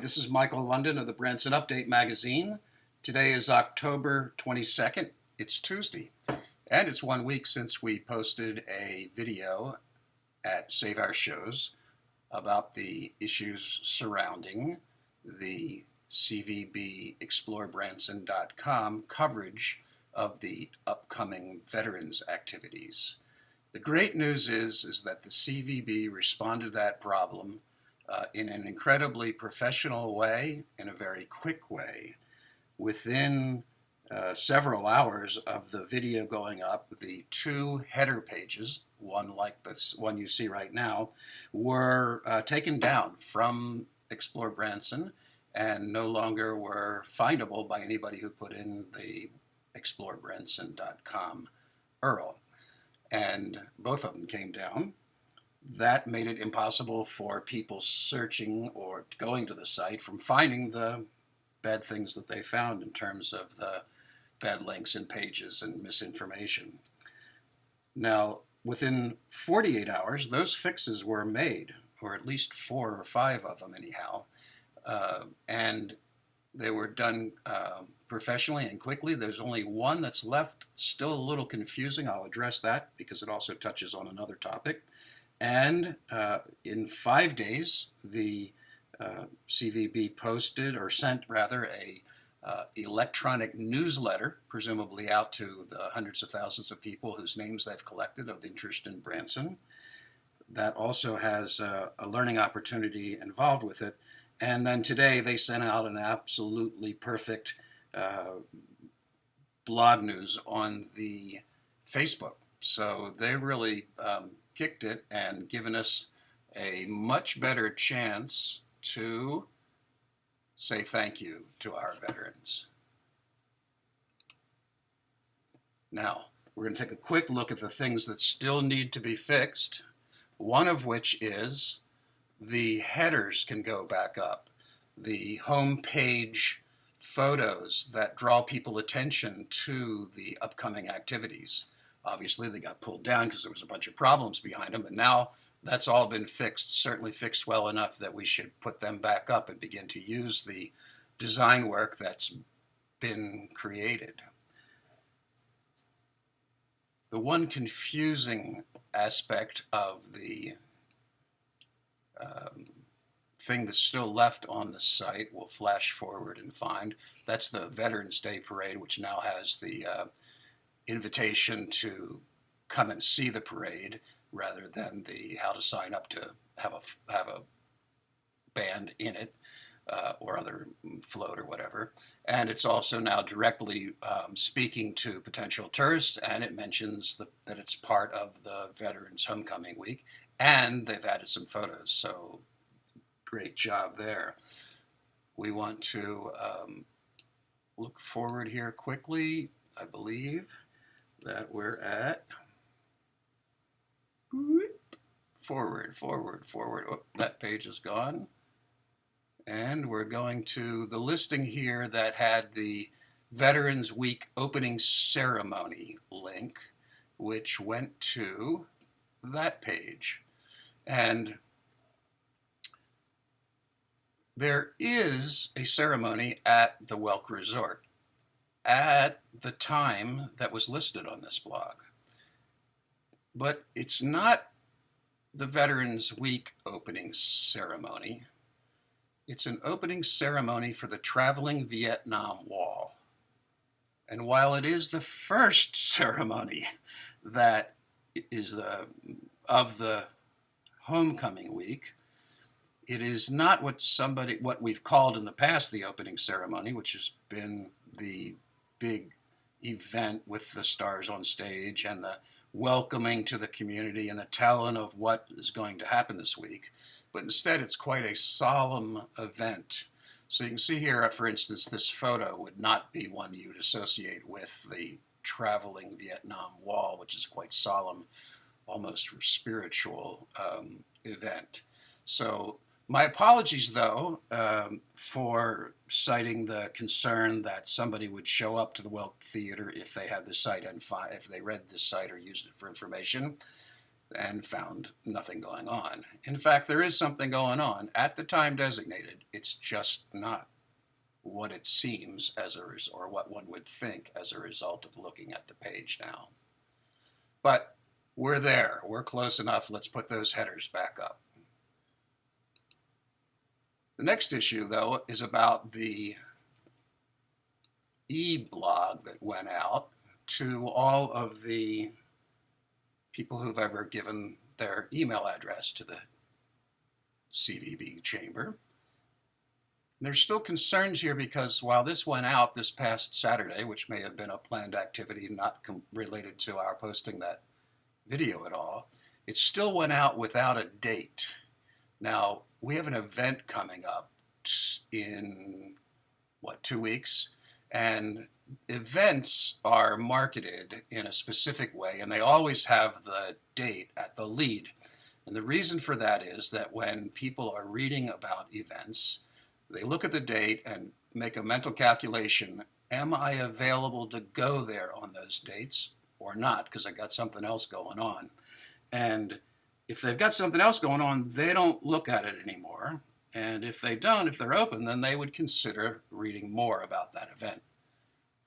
this is Michael London of the Branson Update magazine. Today is October 22nd. It's Tuesday, and it's 1 week since we posted a video at Save Our Shows about the issues surrounding the CVB explorebranson.com coverage of the upcoming veterans activities. The great news is that the CVB responded to that problem in an incredibly professional way, in a very quick way. Within several hours of the video going up, the two header pages, one like this one you see right now, were taken down from Explore Branson and no longer were findable by anybody who put in the explorebranson.com URL. And both of them came down. That made it impossible for people searching or going to the site from finding the bad things that they found in terms of the bad links and pages and misinformation. Now, within 48 hours, those fixes were made, or at least 4 or 5 of them anyhow, and they were done professionally and quickly. There's only one that's left, still a little confusing. I'll address that because it also touches on another topic. And in 5 days, the CVB posted, or sent rather, a electronic newsletter, presumably out to the hundreds of thousands of people whose names they've collected of interest in Branson. That also has a learning opportunity involved with it. And then today they sent out an absolutely perfect blog news on the Facebook. So they really kicked it and given us a much better chance to say thank you to our veterans. Now, we're going to take a quick look at the things that still need to be fixed, one of which is the headers can go back up. The home page photos that draw people attention to the upcoming activities. Obviously, they got pulled down because there was a bunch of problems behind them, but now that's all been fixed, certainly fixed well enough that we should put them back up and begin to use the design work that's been created. The one confusing aspect of the thing that's still left on the site, we'll flash forward and find, that's the Veterans Day Parade, which now has the invitation to come and see the parade rather than the how to sign up to have a band in it or other float or whatever. And it's also now directly speaking to potential tourists, and it mentions that it's part of the Veterans Homecoming Week, and they've added some photos, so great job there. We want to look forward here quickly. I believe that we're at forward. Oh, that page is gone. And we're going to the listing here that had the Veterans Week opening ceremony link, which went to that page. And there is a ceremony at the Welk Resort at the time that was listed on this blog. But it's not the Veterans Week opening ceremony. It's an opening ceremony for the Traveling Vietnam Wall. And while it is the first ceremony that is of the Homecoming Week, it is not what we've called in the past the opening ceremony, which has been the big event with the stars on stage and the welcoming to the community and the telling of what is going to happen this week. But instead, it's quite a solemn event. So you can see here, for instance, this photo would not be one you'd associate with the Traveling Vietnam Wall, which is a quite solemn, almost spiritual event. So my apologies, though, for citing the concern that somebody would show up to the Welk Theater if they had the site and if they read this site or used it for information. and found nothing going on. In fact, there is something going on at the time designated. It's just not what it seems or what one would think as a result of looking at the page now. But we're there. We're close enough. Let's put those headers back up. The next issue, though, is about the e-blog that went out to all of the people who've ever given their email address to the CVB chamber. There's still concerns here because while this went out this past Saturday, which may have been a planned activity not related to our posting that video at all, it still went out without a date. Now, we have an event coming up in, 2 weeks? And events are marketed in a specific way, and they always have the date at the lead. And the reason for that is that when people are reading about events, they look at the date and make a mental calculation. Am I available to go there on those dates or not? Because I got something else going on. And if they've got something else going on, they don't look at it anymore. And if they don't, if they're open, then they would consider reading more about that event.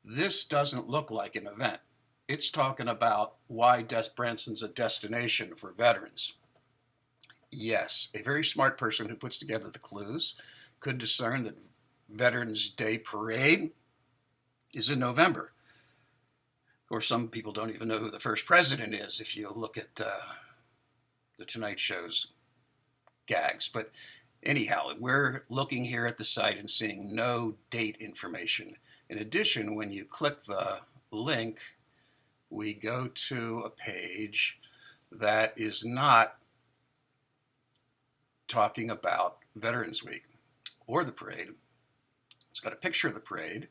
This doesn't look like an event. It's talking about why Branson's a destination for veterans. Yes, a very smart person who puts together the clues could discern that Veterans Day Parade is in November. Of course, some people don't even know who the first president is if you look at the Tonight Show's gags. But anyhow, we're looking here at the site and seeing no date information. In addition, when you click the link, we go to a page that is not talking about Veterans Week or the parade. It's got a picture of the parade.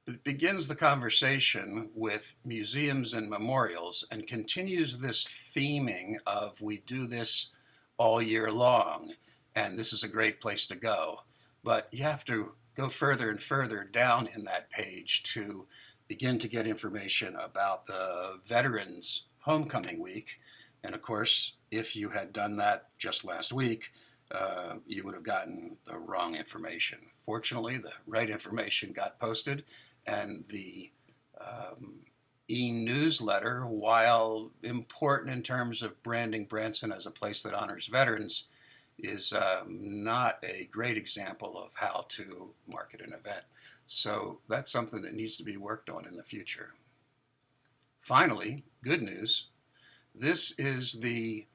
It begins the conversation with museums and memorials and continues this theming of we do this all year long, and this is a great place to go. But you have to go further and further down in that page to begin to get information about the Veterans Homecoming Week. And of course, if you had done that just last week, you would have gotten the wrong information. Fortunately, the right information got posted, and the e-newsletter, while important in terms of branding Branson as a place that honors veterans, is not a great example of how to market an event. So that's something that needs to be worked on in the future. Finally, good news. This is the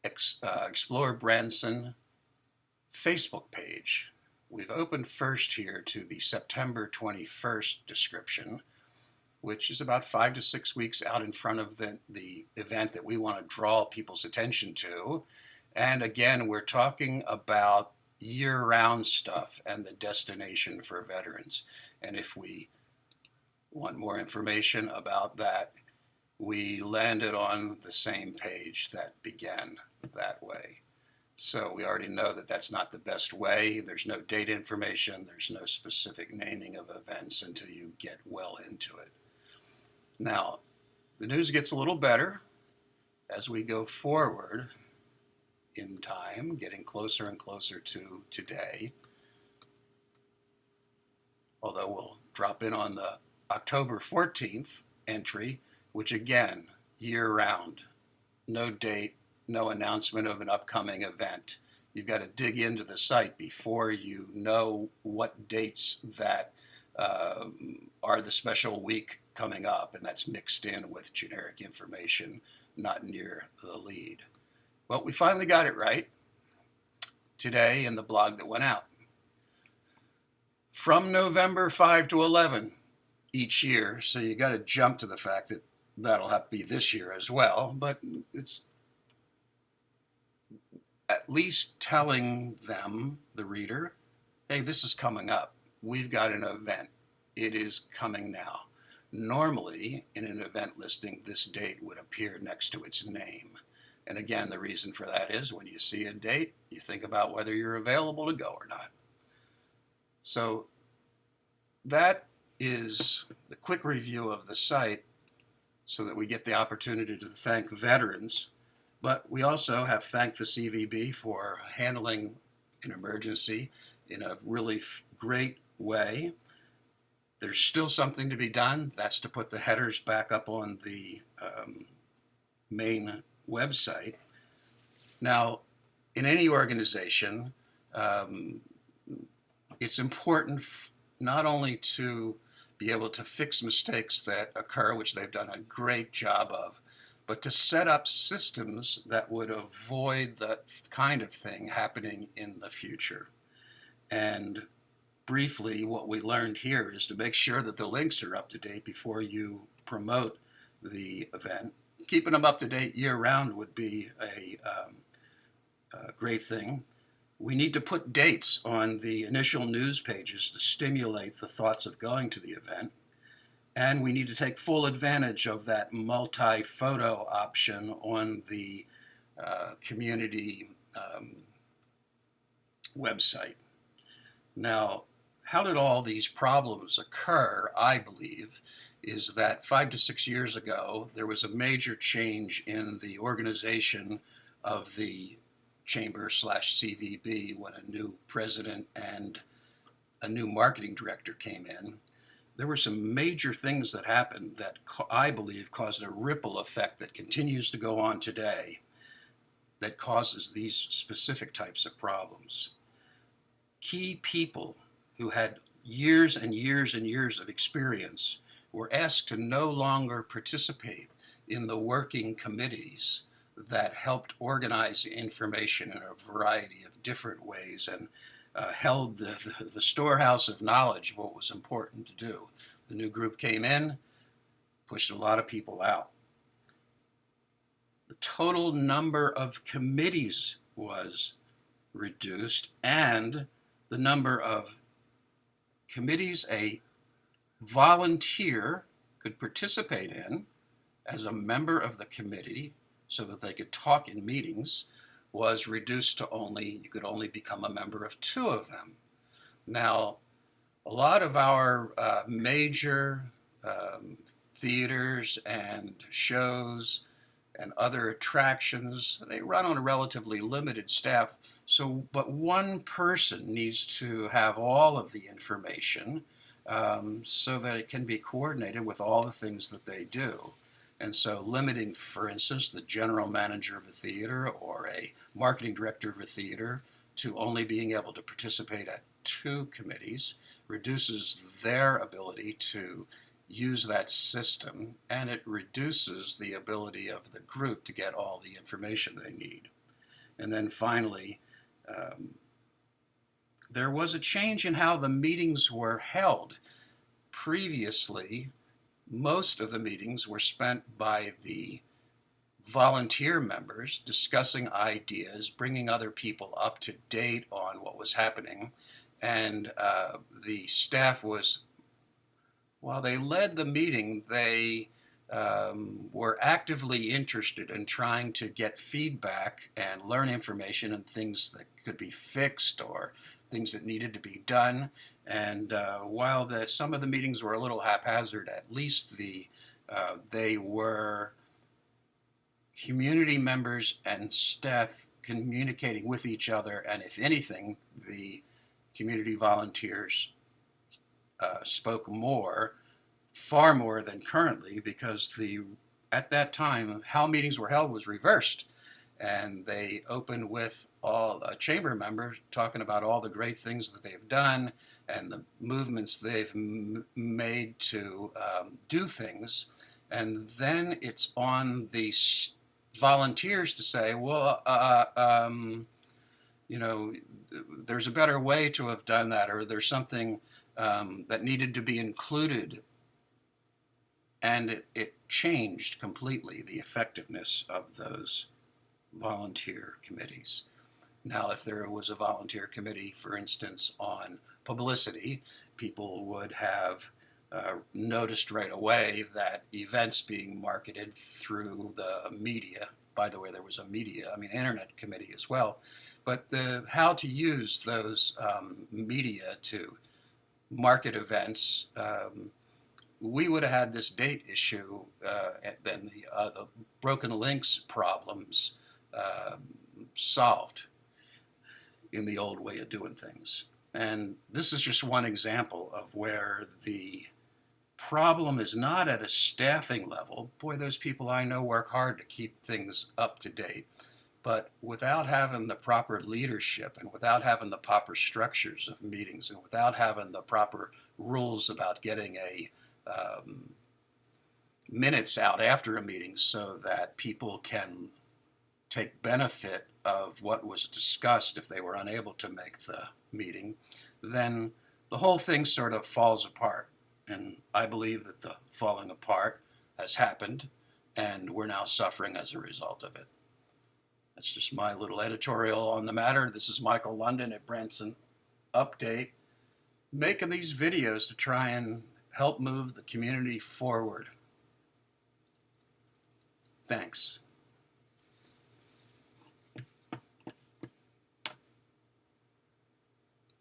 Explore Branson Facebook page. We've opened first here to the September 21st description, which is about 5 to 6 weeks out in front of the event that we want to draw people's attention to. And again, we're talking about year-round stuff and the destination for veterans. And if we want more information about that, we landed on the same page that began that way. So we already know that that's not the best way. There's no date information. There's no specific naming of events until you get well into it. Now, the news gets a little better as we go forward in time, getting closer and closer to today. Although we'll drop in on the October 14th entry, which again, year-round, no date, no announcement of an upcoming event. You've got to dig into the site before you know what dates that are the special week coming up, and that's mixed in with generic information not near the lead. But we finally got it right today in the blog that went out. From November 5 to 11 each year, so you got to jump to the fact that that'll have to be this year as well, but it's at least telling them, the reader, hey, this is coming up. We've got an event. It is coming now. Normally, in an event listing, this date would appear next to its name. And again, the reason for that is when you see a date, you think about whether you're available to go or not. So that is the quick review of the site so that we get the opportunity to thank veterans. But we also have thanked the CVB for handling an emergency in a really great way. There's still something to be done. That's to put the headers back up on the main website. Now, in any organization, um, it's important not only to be able to fix mistakes that occur, which they've done a great job of, but to set up systems that would avoid that kind of thing happening in the future. And briefly, what we learned here is to make sure that the links are up to date before you promote the event. Keeping them up to date year round would be a great thing. We need to put dates on the initial news pages to stimulate the thoughts of going to the event. And we need to take full advantage of that multi-photo option on the community website. Now, how did all these problems occur, I believe, is that 5 to 6 years ago, there was a major change in the organization of the Chamber/CVB when a new president and a new marketing director came in. There were some major things that happened that I believe caused a ripple effect that continues to go on today that causes these specific types of problems. Key people who had years and years and years of experience were asked to no longer participate in the working committees that helped organize information in a variety of different ways and held the storehouse of knowledge of what was important to do. The new group came in, pushed a lot of people out. The total number of committees was reduced, and the number of committees a volunteer could participate in as a member of the committee so that they could talk in meetings was reduced to you could only become a member of 2 of them. Now, a lot of our major theaters and shows and other attractions, they run on a relatively limited staff. But one person needs to have all of the information so that it can be coordinated with all the things that they do. And so limiting, for instance, the general manager of a theater or a marketing director of a theater to only being able to participate at 2 committees reduces their ability to use that system, and it reduces the ability of the group to get all the information they need. And then finally, there was a change in how the meetings were held. Previously, most of the meetings were spent by the volunteer members discussing ideas, bringing other people up to date on what was happening, and the staff was, while they led the meeting, they were actively interested in trying to get feedback and learn information and things that could be fixed or things that needed to be done. And while some of the meetings were a little haphazard, at least they were community members and staff communicating with each other, and if anything, the community volunteers spoke more, far more than currently, because at that time how meetings were held was reversed, and they opened with all chamber members talking about all the great things that they've done and the movements they've made to do things, and then it's on the volunteers to say, well, there's a better way to have done that, or there's something that needed to be included. And it changed completely the effectiveness of those volunteer committees. Now, if there was a volunteer committee, for instance, on publicity, people would have noticed right away that events being marketed through the media, by the way, there was internet committee as well, but how to use those media to market events we would have had this date issue and then the broken links problems uh, solved in the old way of doing things. And this is just one example of where the problem is not at a staffing level. Boy, those people I know work hard to keep things up to date. But without having the proper leadership and without having the proper structures of meetings and without having the proper rules about getting a minutes out after a meeting so that people can take benefit of what was discussed if they were unable to make the meeting, then the whole thing sort of falls apart. And I believe that the falling apart has happened, and we're now suffering as a result of it. That's just my little editorial on the matter. This is Michael London at Branson Update, making these videos to try and help move the community forward. Thanks.